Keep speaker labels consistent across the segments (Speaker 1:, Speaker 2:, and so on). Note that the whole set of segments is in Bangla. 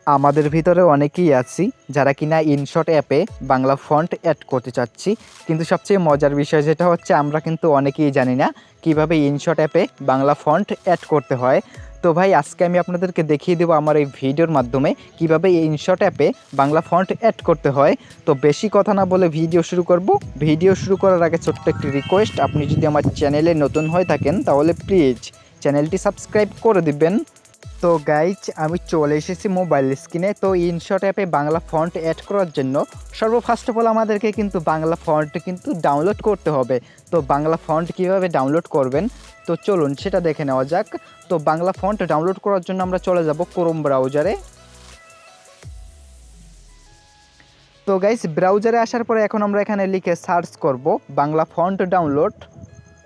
Speaker 1: আমাদের ভিতরে অনেকেই আছি যারা কিনা ইনশট অ্যাপে বাংলা ফন্ট অ্যাড করতে চাচ্ছি, কিন্তু সবচেয়ে মজার বিষয় যেটা হচ্ছে আমরা কিন্তু অনেকেই জানি না কিভাবে ইনশট অ্যাপে বাংলা ফন্ট অ্যাড করতে হয়। তো ভাই আজকে আমি আপনাদেরকে দেখিয়ে দেবো আমার এই ভিডিওর মাধ্যমে কিভাবে ইনশট অ্যাপে বাংলা ফন্ট অ্যাড করতে হয়। তো বেশি কথা না বলে ভিডিও শুরু করব। ভিডিও শুরু করার আগে ছোট্ট একটি রিকোয়েস্ট, আপনি যদি আমার চ্যানেলে নতুন হয়ে থাকেন তাহলে প্লিজ চ্যানেলটি সাবস্ক্রাইব করে দিবেন। তো গাইজ আমি চলে এসেছি মোবাইল স্ক্রিনে। তো ইনশট অ্যাপে বাংলা ফন্ট অ্যাড করার জন্য ফার্স্ট অফ অল আমাদেরকে কিন্তু বাংলা ফন্ট কিন্তু ডাউনলোড করতে হবে। তো বাংলা ফন্ট কিভাবে ডাউনলোড করবেন তো চলুন সেটা দেখে নেওয়া যাক। তো বাংলা ফন্ট ডাউনলোড করার জন্য আমরা চলে যাব ক্রোম ব্রাউজারে। তো গাইজ ব্রাউজারে আসার পরে এখন আমরা এখানে লিখে সার্চ করব বাংলা ফন্ট ডাউনলোড।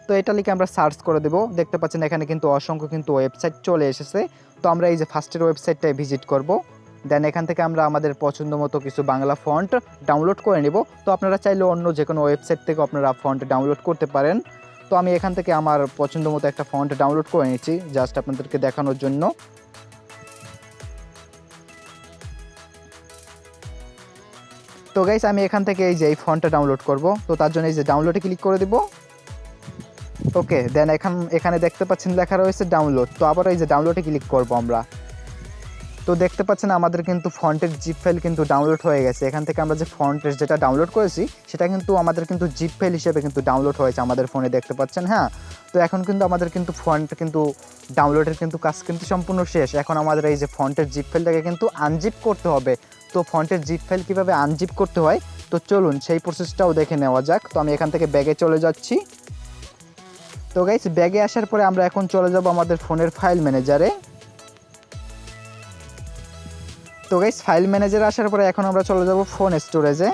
Speaker 1: তো এটা লিখে আমরা সার্চ করে দেব। দেখতে পাচ্ছেন এখানে কিন্তু অসংখ্য কিন্তু ওয়েবসাইট চলে এসেছে। তো আমরা এই যে ফার্স্টের ওয়েবসাইটটায় ভিজিট করব। দেন এখান থেকে আমরা আমাদের পছন্দ মতো কিছু বাংলা ফন্ট ডাউনলোড করে নেব। তো আপনারা চাইলে অন্য যে কোনো ওয়েবসাইট থেকে আপনারা ফন্ট ডাউনলোড করতে পারেন। তো আমি এখান থেকে আমার পছন্দ মতো একটা ফন্ট ডাউনলোড করে নিচ্ছি জাস্ট আপনাদেরকে দেখানোর জন্য। তো গাইস আমি এখান থেকে এই যে এই ফন্টটা ডাউনলোড করব। তো তার জন্য এই যে ডাউনলোডে ক্লিক করে দেব। ওকে, দেন এখানে দেখতে পাচ্ছেন লেখা রয়েছে ডাউনলোড। তো আবার এই যে ডাউনলোডে ক্লিক করব আমরা। তো দেখতে পাচ্ছেন আমাদের কিন্তু ফন্টের জিপ ফাইল কিন্তু ডাউনলোড হয়ে গেছে। এখান থেকে আমরা যে ফন্টের যেটা ডাউনলোড করেছি সেটা কিন্তু আমাদের কিন্তু জিপ ফাইল হিসেবে কিন্তু ডাউনলোড হয়েছে আমাদের ফোনে, দেখতে পাচ্ছেন। হ্যাঁ, তো এখন কিন্তু আমাদের কিন্তু ফন্ট কিন্তু ডাউনলোডের কিন্তু কাজ কিন্তু সম্পূর্ণ শেষ। এখন আমাদের এই যে ফন্টের জিপ ফাইলটাকে কিন্তু আনজিপ করতে হবে। তো ফন্টের জিপ ফাইল কীভাবে আনজিপ করতে হয় তো চলুন সেই প্রসেসটাও দেখে নেওয়া যাক। তো আমি এখান থেকে ব্যাগে চলে যাচ্ছি। তো গাইস ব্যাগে আসার পরে আমরা এখন চলে যাব আমাদের ফোনের ফাইল ম্যানেজারে। তো গাইস ফাইল ম্যানেজারে আসার পরে এখন আমরা চলে যাব ফোন স্টোরেজে।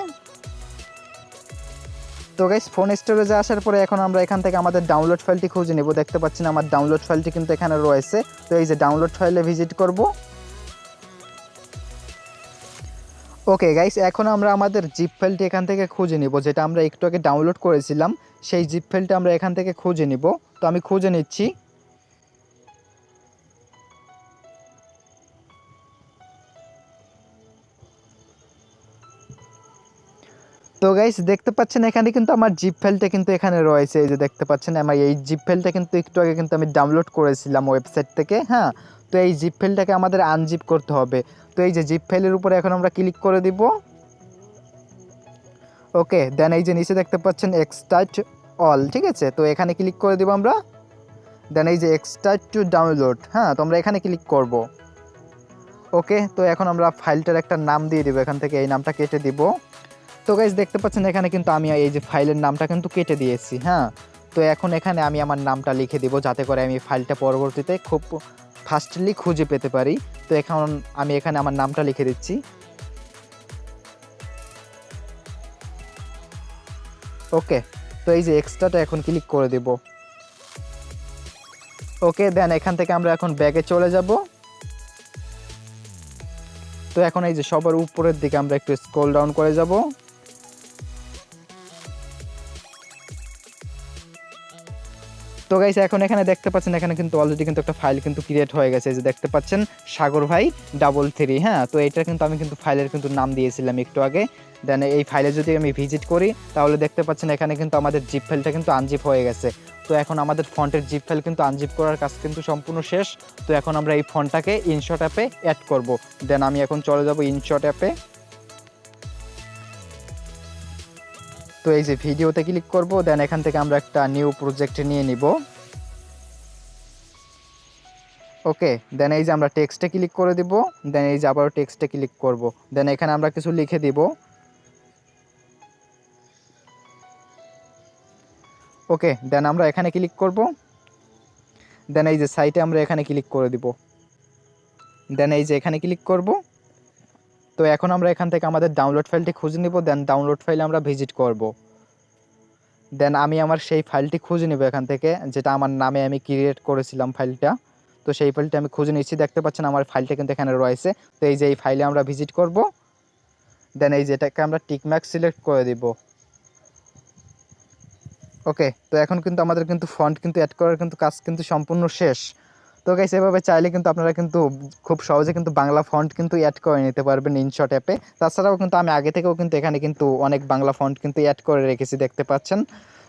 Speaker 1: তো গাইস ফোন স্টোরেজে আসার পরে এখন আমরা এখান থেকে আমাদের ডাউনলোড ফাইলটি খুঁজে নেব। দেখতে পাচ্ছেন আমার ডাউনলোড ফাইলটি কিন্তু এখানে রয়েছে। তো এই যে ডাউনলোড ফাইলে ভিজিট করব। ওকে গাইস এখন আমরা আমাদের জিপ ফাইলটি এখান থেকে খুঁজে নিব, যেটা আমরা একটু আগে ডাউনলোড করেছিলাম সেই জিপ ফাইলটা আমরা এখান থেকে খুঁজে নিব। তো আমি খুঁজে নিচ্ছি। তো গাইস দেখতে পাচ্ছেন এখানে কিন্তু আমার জিপ ফাইলটা কিন্তু এখানে রয়েছে। এই যে দেখতে পাচ্ছেন আমার এই জিপ ফাইলটা কিন্তু একটু আগে কিন্তু আমি ডাউনলোড করেছিলাম ওয়েবসাইট থেকে। হ্যাঁ, তো এই জিপ ফাইলটাকে আমাদের আনজিপ করতে হবে। তো এই যে জিপ ফাইলের উপরে এখন আমরা ক্লিক করে দিব। ওকে, দেন এই যে নিচে দেখতে পাচ্ছেন এক্সট্রাক্ট অল, ঠিক আছে। তো এখানে ক্লিক করে দিব আমরা। দেন এই যে এক্সট্রাক্ট টু ডাউনলোড, হ্যাঁ তো আমরা এখানে ক্লিক করব। ওকে, তো এখন আমরা ফাইলটার একটা নাম দিয়ে দিব, এখান থেকে এই নামটা কেটে দিব। তো গাইস দেখতে পাচ্ছেন এখানে কিন্তু আমি এই যে ফাইলের নামটা কিন্তু কেটে দিয়েছি। হ্যাঁ, তো এখন এখানে আমি আমার নামটা লিখে দিব যাতে করে আমি ফাইলটা পরবর্তীতে খুব ফাস্টলি খুঁজে পেতে পারি। তো এখন আমি এখানে আমার নামটা লিখে দিচ্ছি। ওকে, তো এই যে এক্সট্রাটা এখন ক্লিক করে দেব। ওকে, দেন এখান থেকে আমরা এখন ব্যাগে চলে যাব। তো এখন এই যে সবার উপরের দিকে আমরা একটু স্ক্রল ডাউন করে যাব। তো গাইস এখন এখানে দেখতে পাচ্ছেন এখানে কিন্তু অলরেডি কিন্তু একটা ফাইল কিন্তু ক্রিয়েট হয়ে গেছে। এই যে দেখতে পাচ্ছেন সাগর ভাই 33। হ্যাঁ, তো এটা কিন্তু আমি কিন্তু ফাইলের কিন্তু নাম দিয়েছিলাম একটু আগে। দেন এই ফাইলে যদি আমি ভিজিট করি তাহলে দেখতে পাচ্ছেন এখানে কিন্তু আমাদের জিপ ফাইলটা কিন্তু আনজিপ হয়ে গেছে। তো এখন আমাদের ফন্টের জিপ ফাইল কিন্তু আনজিপ করার কাজ কিন্তু সম্পূর্ণ শেষ। তো এখন আমরা এই ফন্টটাকে ইনশট অ্যাপে অ্যাড করব। দেন আমি এখন চলে যাব ইনশট অ্যাপে। তো এই যে ভিডিওতে ক্লিক করব। দেন এখান থেকে আমরা একটা নিউ প্রজেক্ট নিয়ে নিব। ওকে, দেন এই যে আমরা টেক্সটে ক্লিক করে দিব। দেন এই যে আবারও টেক্সটে ক্লিক করব। দেন এখানে আমরা কিছু লিখে দিব। ওকে, দেন আমরা এখানে ক্লিক করব। দেন এই যে সাইটে আমরা এখানে ক্লিক করে দিব। দেন এই যে এখানে ক্লিক করব। তো এখন আমরা এখান থেকে আমাদের ডাউনলোড ফাইলটি খুঁজে নিব। দেন ডাউনলোড ফাইলে আমরা ভিজিট করব। দেন আমি আমার সেই ফাইলটি খুঁজে নিব এখান থেকে, যেটা আমার নামে আমি ক্রিয়েট করেছিলাম ফাইলটা। তো সেই ফাইলটা আমি খুঁজে নিচ্ছি। দেখতে পাচ্ছেন আমার ফাইলটা কিন্তু এখানে রয়েছে। তো এই যে এই ফাইলে আমরা ভিজিট করব। দেন এই যেটাকে আমরা টিকমার্ক সিলেক্ট করে দিব। ওকে, তো এখন কিন্তু আমাদের কিন্তু ফন্ট কিন্তু অ্যাড করার কিন্তু কাজ কিন্তু সম্পূর্ণ শেষ। তো গাইস এভাবে চাইলে কিন্তু আপনারা কিন্তু খুব সহজে কিন্তু বাংলা ফন্ট কিন্তু অ্যাড করে নিতে পারবেন ইনশট অ্যাপে। তাছাড়াও কিন্তু আমি আগে থেকেও কিন্তু এখানে কিন্তু অনেক বাংলা ফন্ট কিন্তু অ্যাড করে রেখেছি, দেখতে পাচ্ছেন।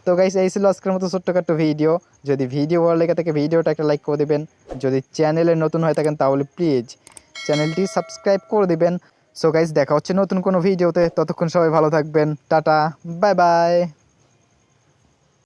Speaker 1: তো গাইস এই ছিল আজকের মতো ছোট্টখাট্ট ভিডিও। যদি ভিডিও ভালো লেগে থাকে ভিডিওটা একটা লাইক করে দেবেন। যদি চ্যানেলে নতুন হয়ে থাকেন তাহলে প্লিজ চ্যানেলটি সাবস্ক্রাইব করে দিবেন। সো গাইস দেখা হচ্ছে নতুন কোনো ভিডিওতে, ততক্ষণ সবাই ভালো থাকবেন, টাটা, বাই বাই।